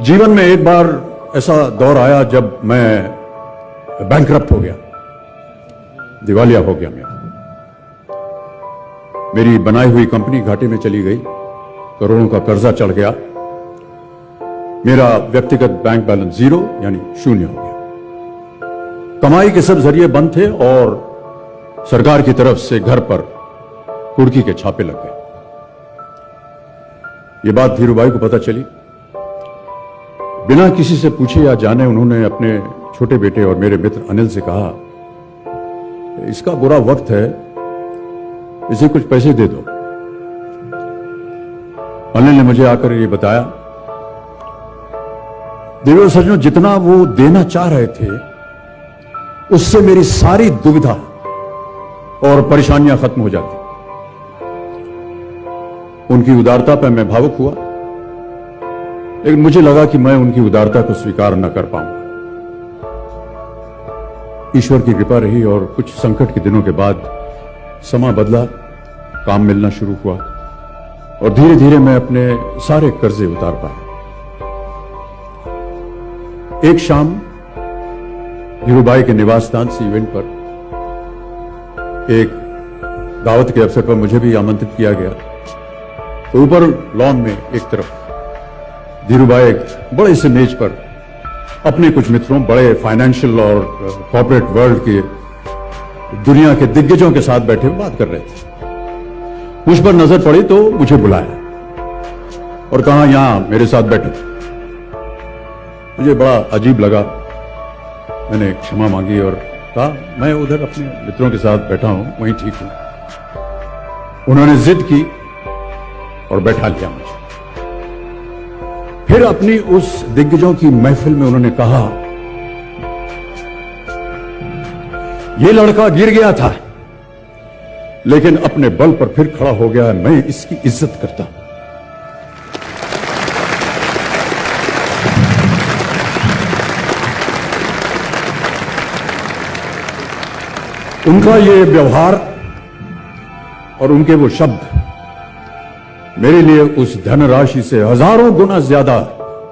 जीवन में एक बार ऐसा दौर आया जब मैं बैंकरप्ट हो गया, दिवालिया हो गया। मेरी बनाई हुई कंपनी घाटे में चली गई, करोड़ों का कर्जा चढ़ गया, मेरा व्यक्तिगत बैंक बैलेंस जीरो यानी शून्य हो गया। कमाई के सब जरिए बंद थे और सरकार की तरफ से घर पर कुर्की के छापे लग गए। ये बात धीरूभाई को पता चली। बिना किसी से पूछे या जाने उन्होंने अपने छोटे बेटे और मेरे मित्र अनिल से कहा, इसका बुरा वक्त है, इसे कुछ पैसे दे दो। अनिल ने मुझे आकर ये बताया, देवर सज्जनों, जितना वो देना चाह रहे थे उससे मेरी सारी दुविधा और परेशानियां खत्म हो जाती। उनकी उदारता पर मैं भावुक हुआ, लेकिन मुझे लगा कि मैं उनकी उदारता को स्वीकार न कर पाऊंगा। ईश्वर की कृपा रही और कुछ संकट के दिनों के बाद समा बदला, काम मिलना शुरू हुआ और धीरे धीरे मैं अपने सारे कर्जे उतार पाया। एक शाम धीरूभाई के निवास स्थान से इवेंट पर एक दावत के अवसर पर मुझे भी आमंत्रित किया गया। तो ऊपर लॉन में एक तरफ धीरूभाई एक बड़े से मेज पर अपने कुछ मित्रों, बड़े फाइनेंशियल और कॉर्पोरेट वर्ल्ड के दुनिया के दिग्गजों के साथ बैठे बात कर रहे थे। मुझ पर नजर पड़ी तो मुझे बुलाया और कहा, यहां मेरे साथ बैठो। मुझे बड़ा अजीब लगा, मैंने क्षमा मांगी और कहा, मैं उधर अपने मित्रों के साथ बैठा हूं, वहीं ठीक हूं। उन्होंने जिद की और बैठा लिया मुझे। फिर अपनी उस दिग्गजों की महफिल में उन्होंने कहा, यह लड़का गिर गया था लेकिन अपने बल पर फिर खड़ा हो गया है, मैं इसकी इज्जत करता हूं। उनका ये व्यवहार और उनके वो शब्द मेरे लिए उस धनराशि से हजारों गुना ज्यादा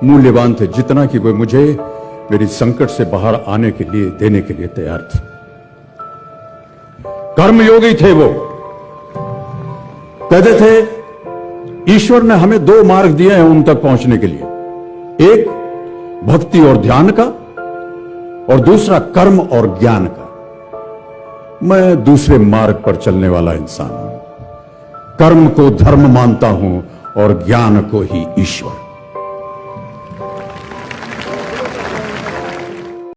मूल्यवान थे, जितना कि वे मुझे मेरी संकट से बाहर आने के लिए देने के लिए तैयार थे। कर्मयोगी थे वो। कहते थे, ईश्वर ने हमें दो मार्ग दिए हैं उन तक पहुंचने के लिए, एक भक्ति और ध्यान का और दूसरा कर्म और ज्ञान का। मैं दूसरे मार्ग पर चलने वाला इंसान हूं। कर्म को धर्म मानता हूं और ज्ञान को ही ईश्वर।